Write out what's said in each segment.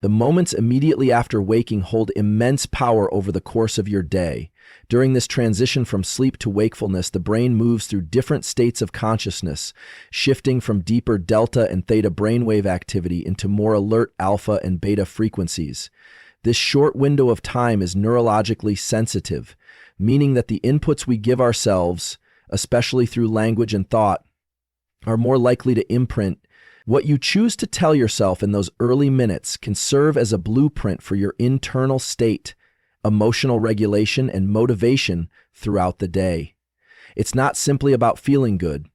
The moments immediately after waking hold immense power over the course of your day. During this transition from sleep to wakefulness, the brain moves through different states of consciousness, shifting from deeper delta and theta brainwave activity into more alert alpha and beta frequencies. This short window of time is neurologically sensitive, meaning that the inputs we give ourselves, especially through language and thought, are more likely to imprint. What you choose to tell yourself in those early minutes can serve as a blueprint for your internal state, emotional regulation, and motivation throughout the day. It's not simply about feeling good.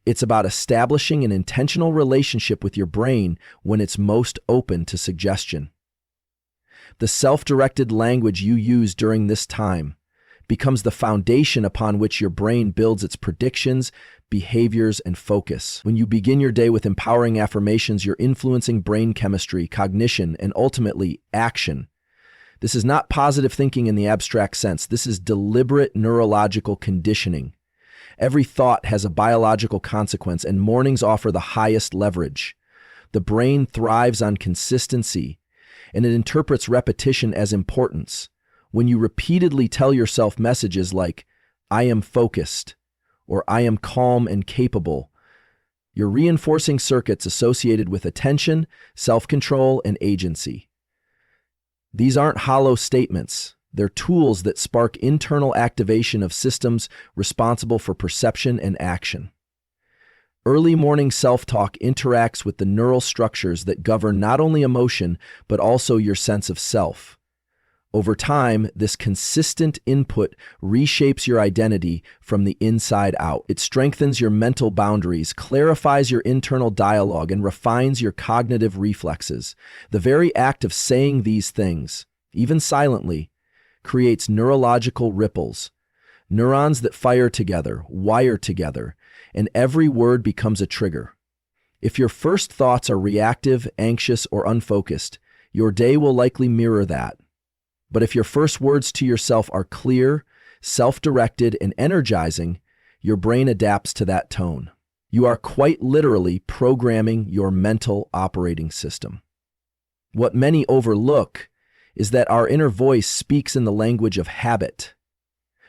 It's about establishing an intentional relationship with your brain when it's most open to suggestion. The self-directed language you use during this time becomes the foundation upon which your brain builds its predictions, behaviors, and focus. When you begin your day with empowering affirmations, you're influencing brain chemistry, cognition, and ultimately action. This is not positive thinking in the abstract sense. This is deliberate neurological conditioning. Every thought has a biological consequence, and mornings offer the highest leverage. The brain thrives on consistency, and it interprets repetition as importance. When you repeatedly tell yourself messages like, "I am focused," or "I am calm and capable," you're reinforcing circuits associated with attention, self-control, and agency. These aren't hollow statements. They're tools that spark internal activation of systems responsible for perception and action. Early morning self-talk interacts with the neural structures that govern not only emotion, but also your sense of self. Over time, this consistent input reshapes your identity from the inside out. It strengthens your mental boundaries, clarifies your internal dialogue, and refines your cognitive reflexes. The very act of saying these things, even silently, creates neurological ripples. Neurons that fire together, wire together, and every word becomes a trigger. If your first thoughts are reactive, anxious, or unfocused, your day will likely mirror that. But if your first words to yourself are clear, self-directed, and energizing, your brain adapts to that tone. You are quite literally programming your mental operating system. What many overlook is that our inner voice speaks in the language of habit.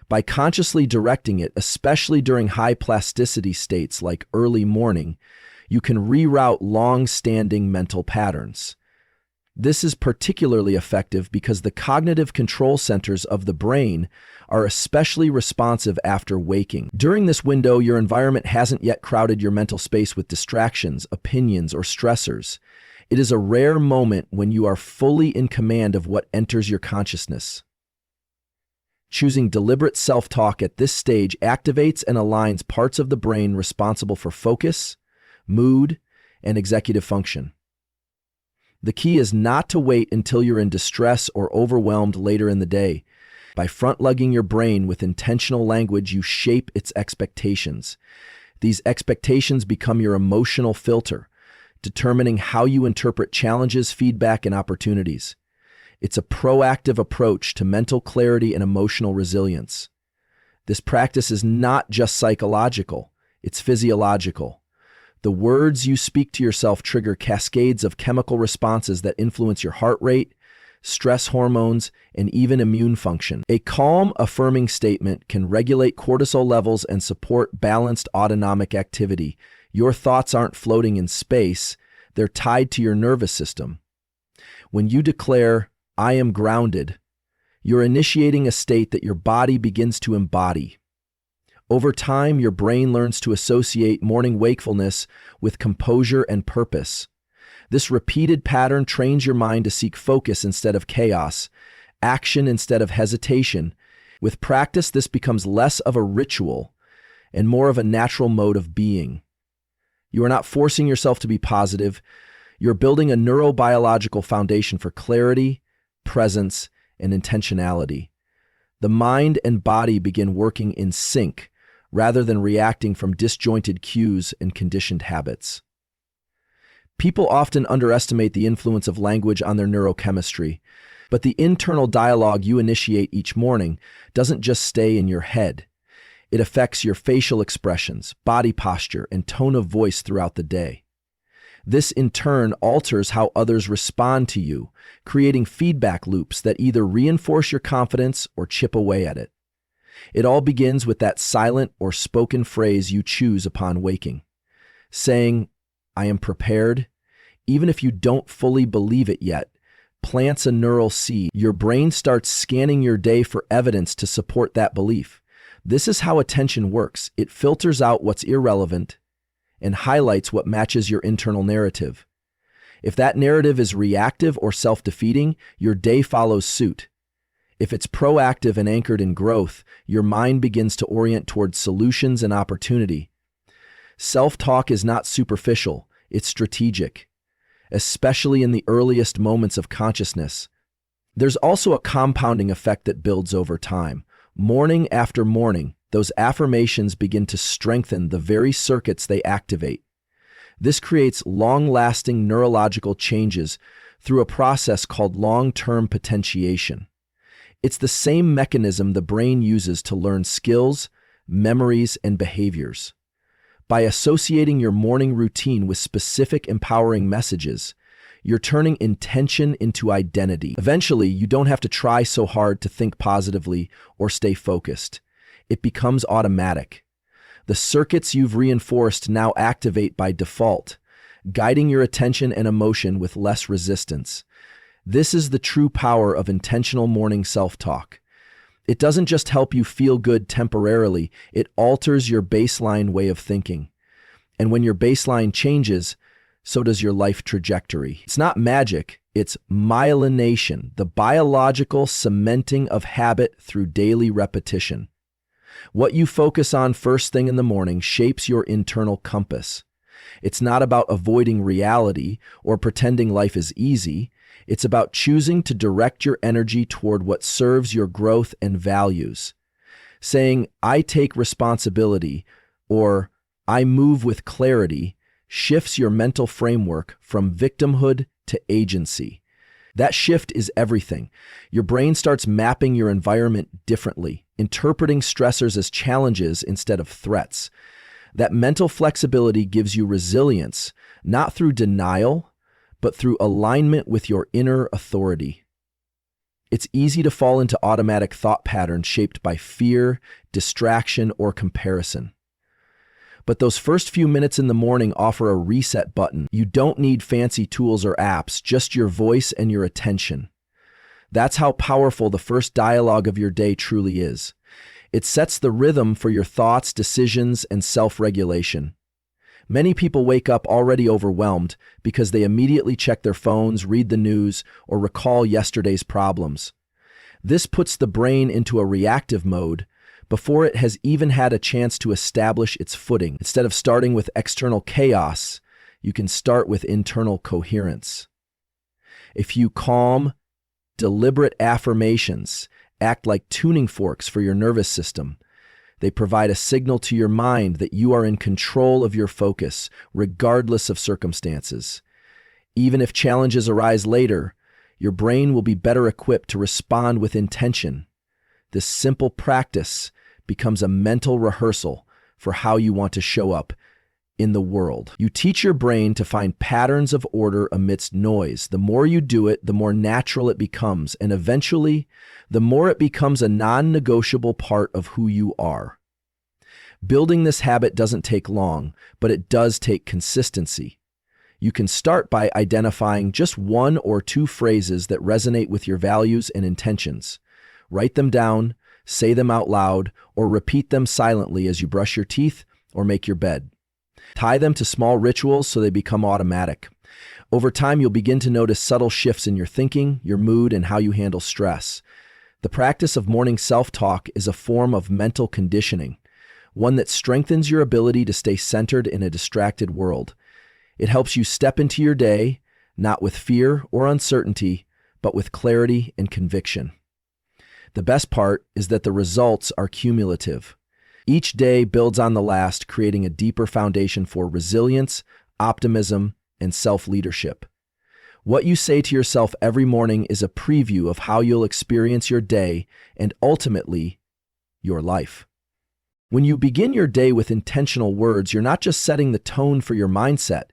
By consciously directing it, especially during high plasticity states like early morning, you can reroute long-standing mental patterns. This is particularly effective because the cognitive control centers of the brain are especially responsive after waking. During this window, your environment hasn't yet crowded your mental space with distractions, opinions, or stressors. It is a rare moment when you are fully in command of what enters your consciousness. Choosing deliberate self-talk at this stage activates and aligns parts of the brain responsible for focus, mood, and executive function. The key is not to wait until you're in distress or overwhelmed later in the day. By front-lugging your brain with intentional language, you shape its expectations. These expectations become your emotional filter, determining how you interpret challenges, feedback, and opportunities. It's a proactive approach to mental clarity and emotional resilience. This practice is not just psychological, it's physiological. The words you speak to yourself trigger cascades of chemical responses that influence your heart rate, stress hormones, and even immune function. A calm, affirming statement can regulate cortisol levels and support balanced autonomic activity. Your thoughts aren't floating in space, they're tied to your nervous system. When you declare, "I am grounded," you're initiating a state that your body begins to embody. Over time, your brain learns to associate morning wakefulness with composure and purpose. This repeated pattern trains your mind to seek focus instead of chaos, action instead of hesitation. With practice, this becomes less of a ritual and more of a natural mode of being. You are not forcing yourself to be positive. You're building a neurobiological foundation for clarity, presence, and intentionality. The mind and body begin working in sync, rather than reacting from disjointed cues and conditioned habits. People often underestimate the influence of language on their neurochemistry, but the internal dialogue you initiate each morning doesn't just stay in your head. It affects your facial expressions, body posture, and tone of voice throughout the day. This in turn alters how others respond to you, creating feedback loops that either reinforce your confidence or chip away at it. It all begins with that silent or spoken phrase you choose upon waking. Saying, "I am prepared," even if you don't fully believe it yet, plants a neural seed. Your brain starts scanning your day for evidence to support that belief. This is how attention works. It filters out what's irrelevant and highlights what matches your internal narrative. If that narrative is reactive or self-defeating, your day follows suit. If it's proactive and anchored in growth, your mind begins to orient towards solutions and opportunity. Self-talk is not superficial, it's strategic, especially in the earliest moments of consciousness. There's also a compounding effect that builds over time. Morning after morning, those affirmations begin to strengthen the very circuits they activate. This creates long-lasting neurological changes through a process called long-term potentiation. It's the same mechanism the brain uses to learn skills, memories, and behaviors. By associating your morning routine with specific empowering messages, you're turning intention into identity. Eventually, you don't have to try so hard to think positively or stay focused. It becomes automatic. The circuits you've reinforced now activate by default, guiding your attention and emotion with less resistance. This is the true power of intentional morning self-talk. It doesn't just help you feel good temporarily, it alters your baseline way of thinking. And when your baseline changes, so does your life trajectory. It's not magic, it's myelination, the biological cementing of habit through daily repetition. What you focus on first thing in the morning shapes your internal compass. It's not about avoiding reality or pretending life is easy. It's about choosing to direct your energy toward what serves your growth and values. Saying, "I take responsibility," or "I move with clarity," shifts your mental framework from victimhood to agency. That shift is everything. Your brain starts mapping your environment differently, interpreting stressors as challenges instead of threats. That mental flexibility gives you resilience, not through denial, but through alignment with your inner authority. It's easy to fall into automatic thought patterns shaped by fear, distraction, or comparison. But those first few minutes in the morning offer a reset button. You don't need fancy tools or apps, just your voice and your attention. That's how powerful the first dialogue of your day truly is. It sets the rhythm for your thoughts, decisions, and self-regulation. Many people wake up already overwhelmed because they immediately check their phones, read the news, or recall yesterday's problems. This puts the brain into a reactive mode before it has even had a chance to establish its footing. Instead of starting with external chaos, you can start with internal coherence. A few calm, deliberate affirmations act like tuning forks for your nervous system. They provide a signal to your mind that you are in control of your focus, regardless of circumstances. Even if challenges arise later, your brain will be better equipped to respond with intention. This simple practice becomes a mental rehearsal for how you want to show up in the world. You teach your brain to find patterns of order amidst noise. The more you do it, the more natural it becomes, and eventually, the more it becomes a non-negotiable part of who you are. Building this habit doesn't take long, but it does take consistency. You can start by identifying just one or two phrases that resonate with your values and intentions. Write them down, say them out loud, or repeat them silently as you brush your teeth or make your bed. Tie them to small rituals so they become automatic. Over time, you'll begin to notice subtle shifts in your thinking, your mood, and how you handle stress. The practice of morning self-talk is a form of mental conditioning, one that strengthens your ability to stay centered in a distracted world. It helps you step into your day, not with fear or uncertainty, but with clarity and conviction. The best part is that the results are cumulative. Each day builds on the last, creating a deeper foundation for resilience, optimism, and self-leadership. What you say to yourself every morning is a preview of how you'll experience your day and ultimately, your life. When you begin your day with intentional words, you're not just setting the tone for your mindset,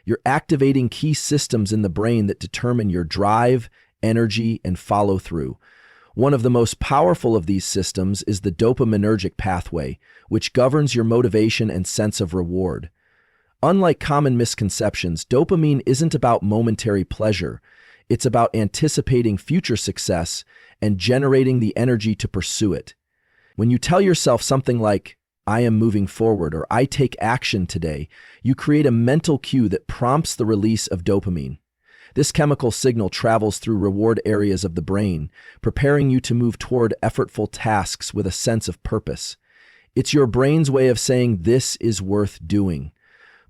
You're activating key systems in the brain that determine your drive, energy, and follow-through. One of the most powerful of these systems is the dopaminergic pathway, which governs your motivation and sense of reward. Unlike common misconceptions, dopamine isn't about momentary pleasure. It's about anticipating future success and generating the energy to pursue it. When you tell yourself something like, "I am moving forward," or "I take action today," you create a mental cue that prompts the release of dopamine. This chemical signal travels through reward areas of the brain, preparing you to move toward effortful tasks with a sense of purpose. It's your brain's way of saying this is worth doing.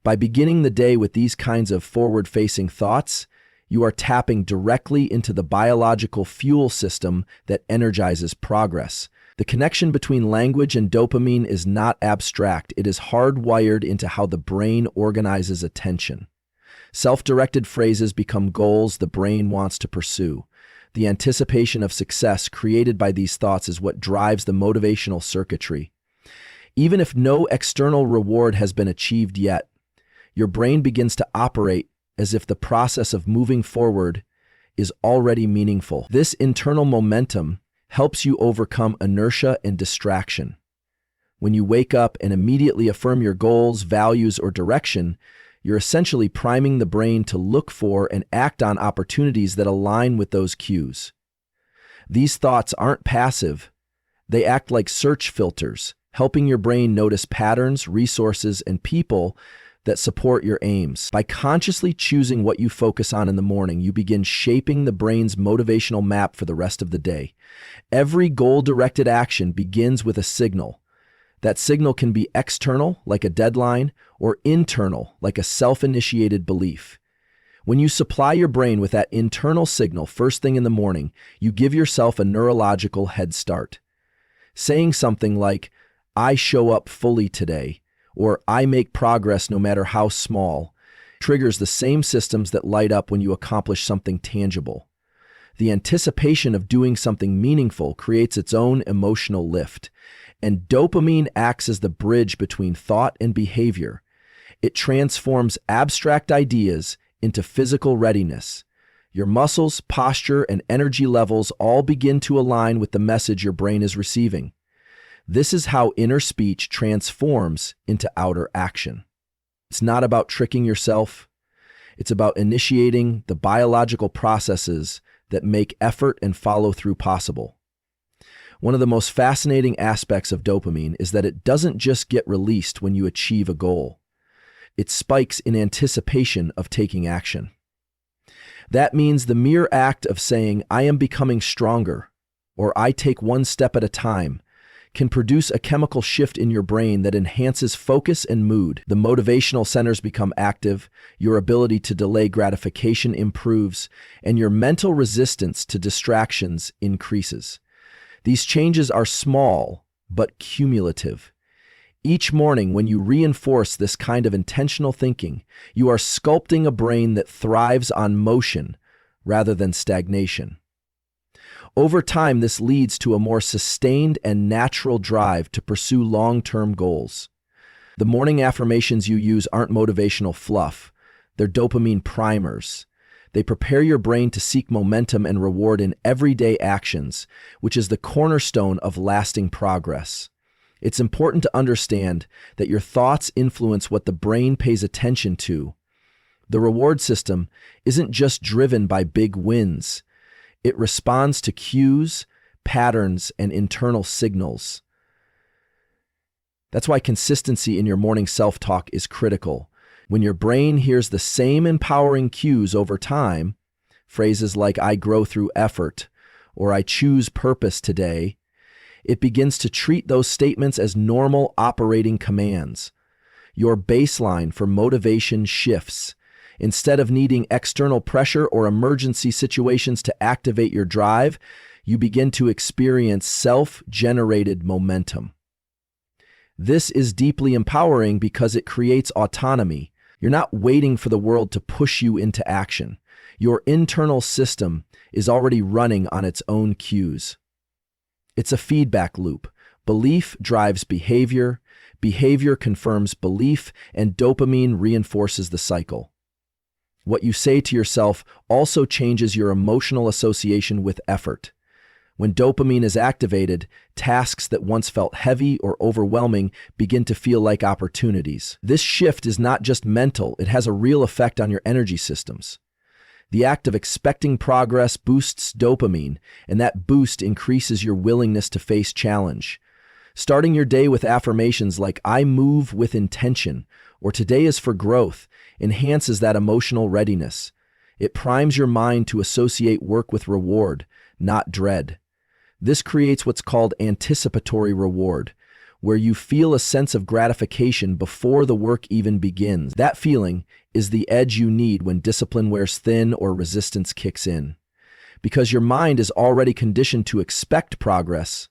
By beginning the day with these kinds of forward-facing thoughts, you are tapping directly into the biological fuel system that energizes progress. The connection between language and dopamine is not abstract. It is hardwired into how the brain organizes attention. Self-directed phrases become goals the brain wants to pursue. The anticipation of success created by these thoughts is what drives the motivational circuitry. Even if no external reward has been achieved yet, your brain begins to operate as if the process of moving forward is already meaningful. This internal momentum helps you overcome inertia and distraction. When you wake up and immediately affirm your goals, values, or direction, you're essentially priming the brain to look for and act on opportunities that align with those cues. These thoughts aren't passive. They act like search filters, helping your brain notice patterns, resources, and people that support your aims. By consciously choosing what you focus on in the morning, you begin shaping the brain's motivational map for the rest of the day. Every goal-directed action begins with a signal. That signal can be external, like a deadline, or internal, like a self-initiated belief. When you supply your brain with that internal signal first thing in the morning, you give yourself a neurological head start. Saying something like, "I show up fully today," or "I make progress no matter how small," triggers the same systems that light up when you accomplish something tangible. The anticipation of doing something meaningful creates its own emotional lift, and dopamine acts as the bridge between thought and behavior. It transforms abstract ideas into physical readiness. Your muscles, posture, and energy levels all begin to align with the message your brain is receiving. This is how inner speech transforms into outer action. It's not about tricking yourself. It's about initiating the biological processes that make effort and follow-through possible. One of the most fascinating aspects of dopamine is that it doesn't just get released when you achieve a goal. It spikes in anticipation of taking action. That means the mere act of saying, "I am becoming stronger," or "I take one step at a time," can produce a chemical shift in your brain that enhances focus and mood. The motivational centers become active, your ability to delay gratification improves, and your mental resistance to distractions increases. These changes are small, but cumulative. Each morning, when you reinforce this kind of intentional thinking, you are sculpting a brain that thrives on motion rather than stagnation. Over time, this leads to a more sustained and natural drive to pursue long-term goals. The morning affirmations you use aren't motivational fluff. They're dopamine primers. They prepare your brain to seek momentum and reward in everyday actions, which is the cornerstone of lasting progress. It's important to understand that your thoughts influence what the brain pays attention to. The reward system isn't just driven by big wins. It responds to cues, patterns, and internal signals. That's why consistency in your morning self-talk is critical. When your brain hears the same empowering cues over time, phrases like "I grow through effort" or "I choose purpose today," it begins to treat those statements as normal operating commands. Your baseline for motivation shifts. Instead of needing external pressure or emergency situations to activate your drive, you begin to experience self-generated momentum. This is deeply empowering because it creates autonomy. You're not waiting for the world to push you into action. Your internal system is already running on its own cues. It's a feedback loop. Belief drives behavior, behavior confirms belief, and dopamine reinforces the cycle. What you say to yourself also changes your emotional association with effort. When dopamine is activated, tasks that once felt heavy or overwhelming begin to feel like opportunities. This shift is not just mental, it has a real effect on your energy systems. The act of expecting progress boosts dopamine, and that boost increases your willingness to face challenge. Starting your day with affirmations like "I move with intention" or "Today is for growth" enhances that emotional readiness. It primes your mind to associate work with reward, not dread. This creates what's called anticipatory reward, where you feel a sense of gratification before the work even begins. That feeling is the edge you need when discipline wears thin or resistance kicks in. Because your mind is already conditioned to expect progress,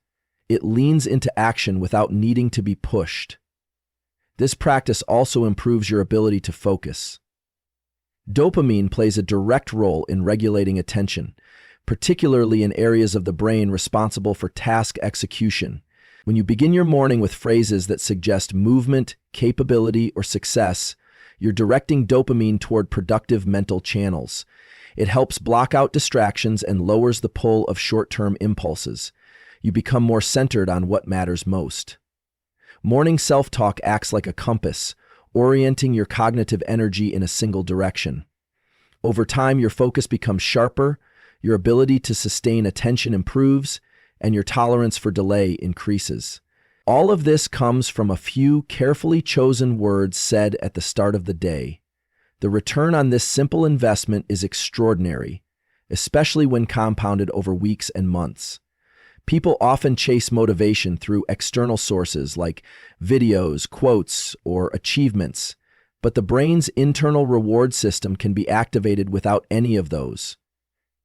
it leans into action without needing to be pushed. This practice also improves your ability to focus. Dopamine plays a direct role in regulating attention, particularly in areas of the brain responsible for task execution. When you begin your morning with phrases that suggest movement, capability, or success, you're directing dopamine toward productive mental channels. It helps block out distractions and lowers the pull of short-term impulses. You become more centered on what matters most. Morning self-talk acts like a compass, orienting your cognitive energy in a single direction. Over time, your focus becomes sharper, your ability to sustain attention improves, and your tolerance for delay increases. All of this comes from a few carefully chosen words said at the start of the day. The return on this simple investment is extraordinary, especially when compounded over weeks and months. People often chase motivation through external sources like videos, quotes, or achievements, but the brain's internal reward system can be activated without any of those.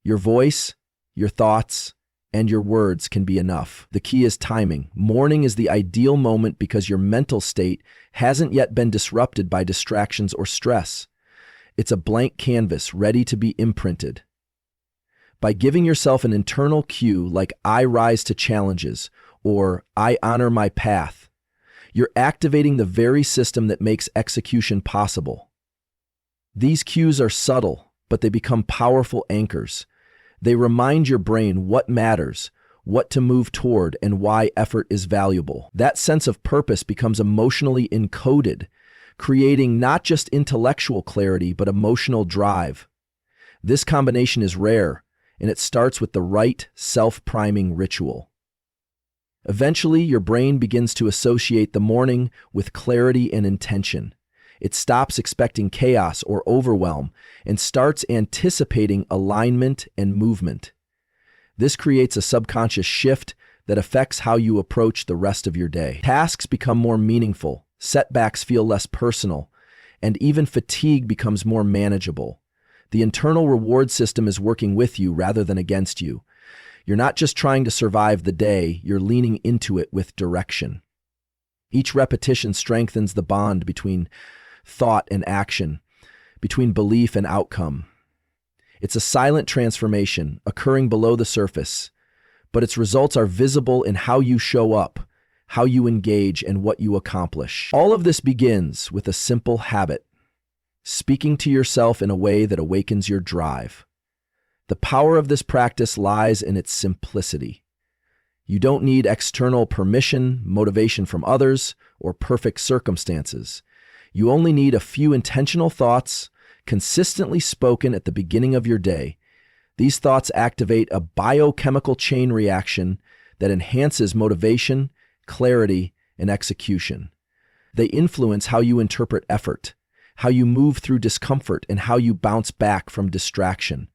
Your voice, your thoughts, and your words can be enough. The key is timing. Morning is the ideal moment because your mental state hasn't yet been disrupted by distractions or stress. It's a blank canvas ready to be imprinted. By giving yourself an internal cue like "I rise to challenges" or "I honor my path," you're activating the very system that makes execution possible. These cues are subtle, but they become powerful anchors. They remind your brain what matters, what to move toward, and why effort is valuable. That sense of purpose becomes emotionally encoded, creating not just intellectual clarity, but emotional drive. This combination is rare, and it starts with the right self-priming ritual. Eventually, your brain begins to associate the morning with clarity and intention. It stops expecting chaos or overwhelm and starts anticipating alignment and movement. This creates a subconscious shift that affects how you approach the rest of your day. Tasks become more meaningful, setbacks feel less personal, and even fatigue becomes more manageable. The internal reward system is working with you rather than against you. You're not just trying to survive the day, you're leaning into it with direction. Each repetition strengthens the bond between thought and action, between belief and outcome. It's a silent transformation occurring below the surface, but its results are visible in how you show up, how you engage, and what you accomplish. All of this begins with a simple habit: speaking to yourself in a way that awakens your drive. The power of this practice lies in its simplicity. You don't need external permission, motivation from others, or perfect circumstances. You only need a few intentional thoughts, consistently spoken at the beginning of your day. These thoughts activate a biochemical chain reaction that enhances motivation, clarity, and execution. They influence how you interpret effort, how you move through discomfort, and how you bounce back from distraction.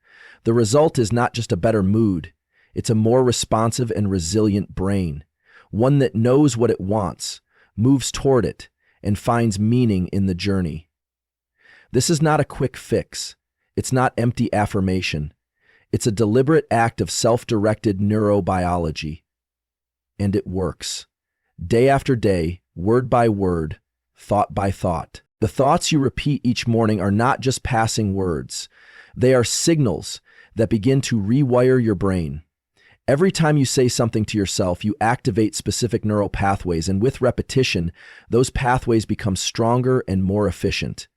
The result is not just a better mood, it's a more responsive and resilient brain, one that knows what it wants, moves toward it, and finds meaning in the journey. This is not a quick fix. It's not empty affirmation. It's a deliberate act of self-directed neurobiology. And it works. Day after day, word by word, thought by thought. The thoughts you repeat each morning are not just passing words. They are signals that begin to rewire your brain. Every time you say something to yourself, you activate specific neural pathways, and with repetition, those pathways become stronger and more efficient.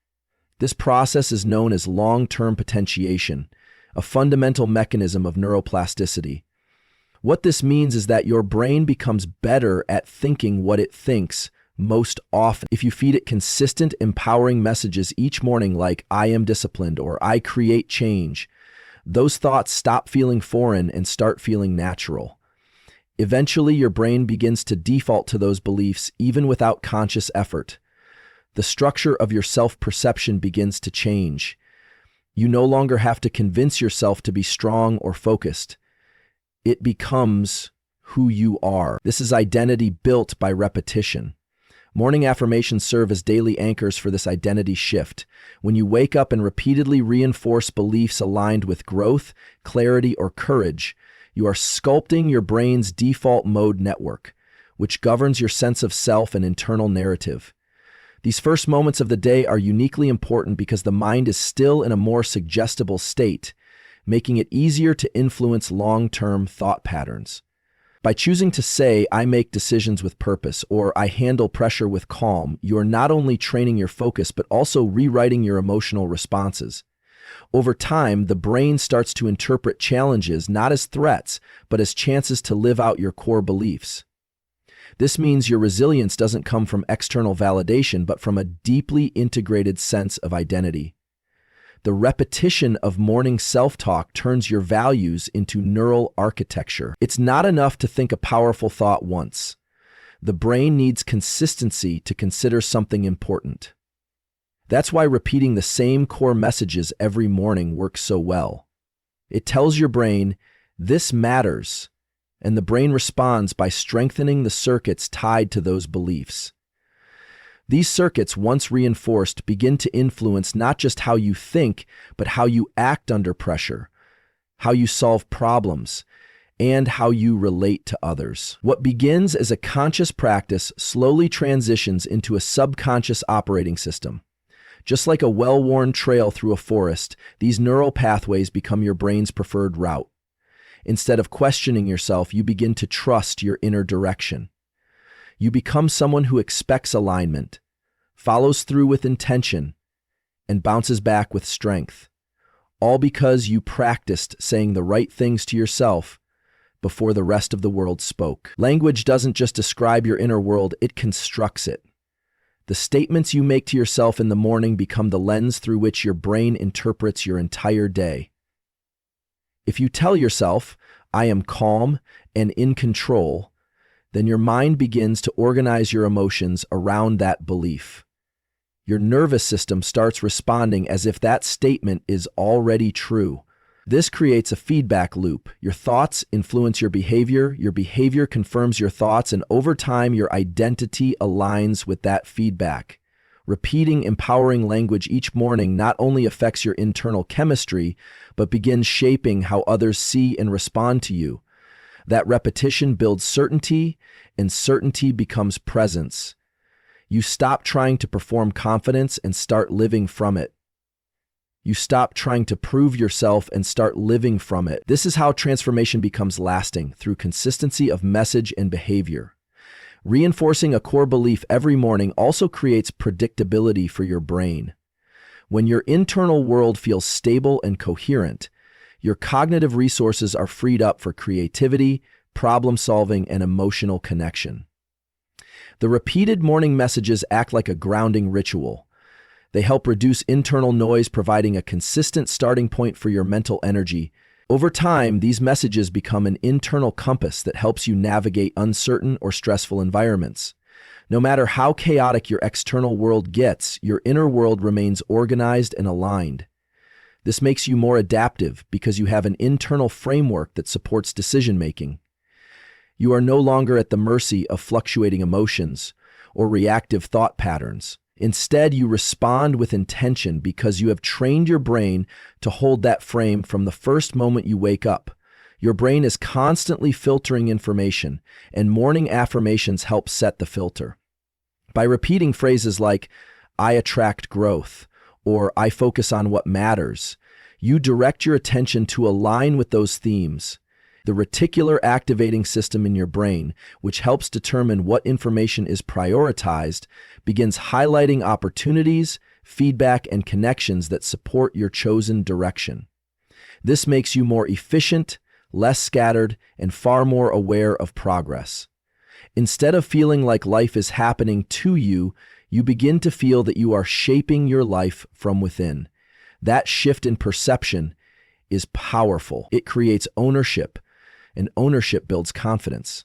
This process is known as long-term potentiation, a fundamental mechanism of neuroplasticity. What this means is that your brain becomes better at thinking what it thinks most often. If you feed it consistent, empowering messages each morning like, "I am disciplined" or "I create change," those thoughts stop feeling foreign and start feeling natural. Eventually, your brain begins to default to those beliefs even without conscious effort. The structure of your self-perception begins to change. You no longer have to convince yourself to be strong or focused. It becomes who you are. This is identity built by repetition. Morning affirmations serve as daily anchors for this identity shift. When you wake up and repeatedly reinforce beliefs aligned with growth, clarity, or courage, you are sculpting your brain's default mode network, which governs your sense of self and internal narrative. These first moments of the day are uniquely important because the mind is still in a more suggestible state, making it easier to influence long-term thought patterns. By choosing to say, "I make decisions with purpose," or "I handle pressure with calm," you are not only training your focus but also rewriting your emotional responses. Over time, the brain starts to interpret challenges not as threats, but as chances to live out your core beliefs. This means your resilience doesn't come from external validation, but from a deeply integrated sense of identity. The repetition of morning self-talk turns your values into neural architecture. It's not enough to think a powerful thought once. The brain needs consistency to consider something important. That's why repeating the same core messages every morning works so well. It tells your brain, "This matters," and the brain responds by strengthening the circuits tied to those beliefs. These circuits, once reinforced, begin to influence not just how you think, but how you act under pressure, how you solve problems, and how you relate to others. What begins as a conscious practice slowly transitions into a subconscious operating system. Just like a well-worn trail through a forest, these neural pathways become your brain's preferred route. Instead of questioning yourself, you begin to trust your inner direction. You become someone who expects alignment, follows through with intention, and bounces back with strength, all because you practiced saying the right things to yourself before the rest of the world spoke. Language doesn't just describe your inner world, it constructs it. The statements you make to yourself in the morning become the lens through which your brain interprets your entire day. If you tell yourself, "I am calm and in control," then your mind begins to organize your emotions around that belief. Your nervous system starts responding as if that statement is already true. This creates a feedback loop. Your thoughts influence your behavior confirms your thoughts, and over time your identity aligns with that feedback. Repeating empowering language each morning not only affects your internal chemistry, but begins shaping how others see and respond to you. That repetition builds certainty, and certainty becomes presence. You stop trying to perform confidence and start living from it. You stop trying to prove yourself and start living from it. This is how transformation becomes lasting, through consistency of message and behavior. Reinforcing a core belief every morning also creates predictability for your brain. When your internal world feels stable and coherent, your cognitive resources are freed up for creativity, problem solving, and emotional connection. The repeated morning messages act like a grounding ritual. They help reduce internal noise, providing a consistent starting point for your mental energy. Over time, these messages become an internal compass that helps you navigate uncertain or stressful environments. No matter how chaotic your external world gets, your inner world remains organized and aligned. This makes you more adaptive because you have an internal framework that supports decision-making. You are no longer at the mercy of fluctuating emotions or reactive thought patterns. Instead, you respond with intention because you have trained your brain to hold that frame from the first moment you wake up. Your brain is constantly filtering information, and morning affirmations help set the filter. By repeating phrases like, "I attract growth," or "I focus on what matters," you direct your attention to align with those themes. The reticular activating system in your brain, which helps determine what information is prioritized, begins highlighting opportunities, feedback, and connections that support your chosen direction. This makes you more efficient, less scattered, and far more aware of progress. Instead of feeling like life is happening to you, you begin to feel that you are shaping your life from within. That shift in perception is powerful. It creates ownership, and ownership builds confidence.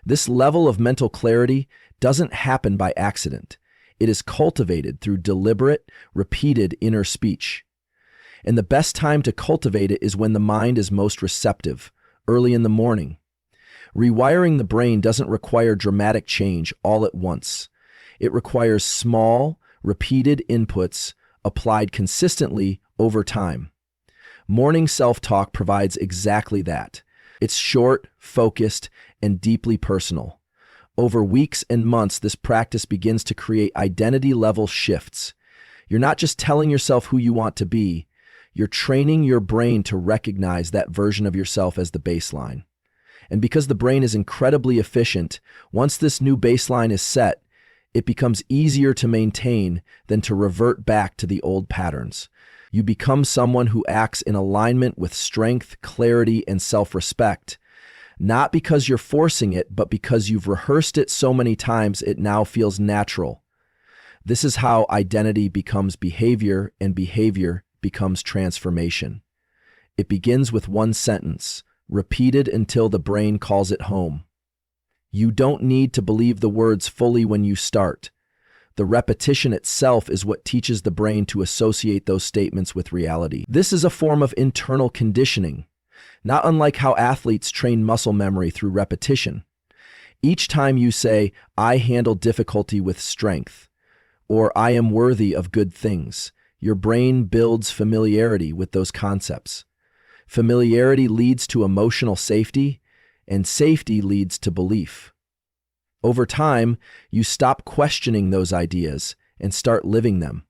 This level of mental clarity doesn't happen by accident. It is cultivated through deliberate, repeated inner speech. And the best time to cultivate it is when the mind is most receptive, early in the morning. Rewiring the brain doesn't require dramatic change all at once. It requires small, repeated inputs applied consistently over time. Morning self-talk provides exactly that. It's short, focused, and deeply personal. Over weeks and months, this practice begins to create identity-level shifts. You're not just telling yourself who you want to be, you're training your brain to recognize that version of yourself as the baseline. And because the brain is incredibly efficient, once this new baseline is set, it becomes easier to maintain than to revert back to the old patterns. You become someone who acts in alignment with strength, clarity, and self-respect. Not because you're forcing it, but because you've rehearsed it so many times it now feels natural. This is how identity becomes behavior, and behavior becomes transformation. It begins with one sentence, repeated until the brain calls it home. You don't need to believe the words fully when you start. The repetition itself is what teaches the brain to associate those statements with reality. This is a form of internal conditioning, not unlike how athletes train muscle memory through repetition. Each time you say, "I handle difficulty with strength," or "I am worthy of good things," your brain builds familiarity with those concepts. Familiarity leads to emotional safety, and safety leads to belief. Over time, you stop questioning those ideas and start living them.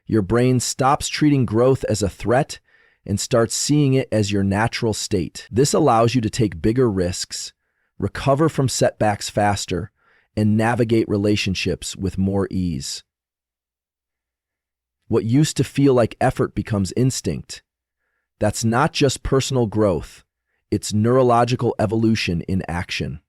Your brain stops treating growth as a threat and starts seeing it as your natural state. This allows you to take bigger risks, recover from setbacks faster, and navigate relationships with more ease. What used to feel like effort becomes instinct. That's not just personal growth, it's neurological evolution in action.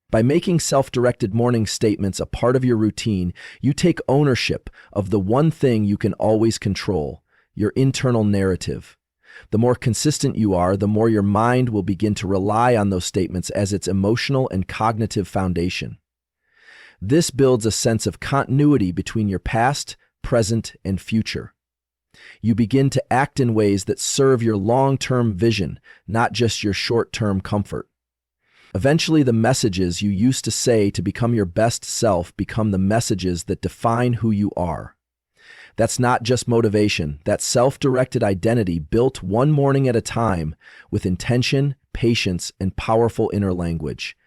By making self-directed morning statements a part of your routine, you take ownership of the one thing you can always control, your internal narrative. The more consistent you are, the more your mind will begin to rely on those statements as its emotional and cognitive foundation. This builds a sense of continuity between your past, present, and future. You begin to act in ways that serve your long-term vision, not just your short-term comfort. Eventually, the messages you used to say to become your best self become the messages that define who you are. That's not just motivation, that's self-directed identity built one morning at a time with intention, patience, and powerful inner language.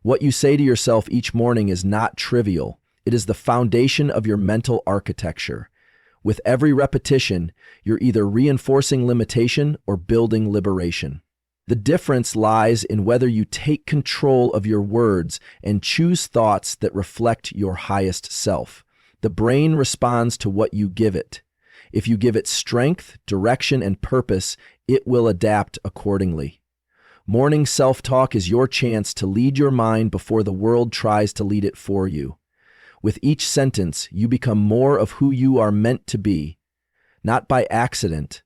What you say to yourself each morning is not trivial. It is the foundation of your mental architecture. With every repetition, you're either reinforcing limitation or building liberation. The difference lies in whether you take control of your words and choose thoughts that reflect your highest self. The brain responds to what you give it. If you give it strength, direction, and purpose, it will adapt accordingly. Morning self-talk is your chance to lead your mind before the world tries to lead it for you. With each sentence, you become more of who you are meant to be, not by accident,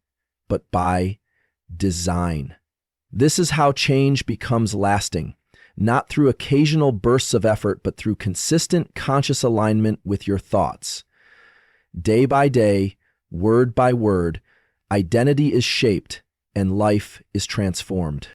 but by design. This is how change becomes lasting, not through occasional bursts of effort, but through consistent conscious alignment with your thoughts. Day by day, word by word, identity is shaped and life is transformed.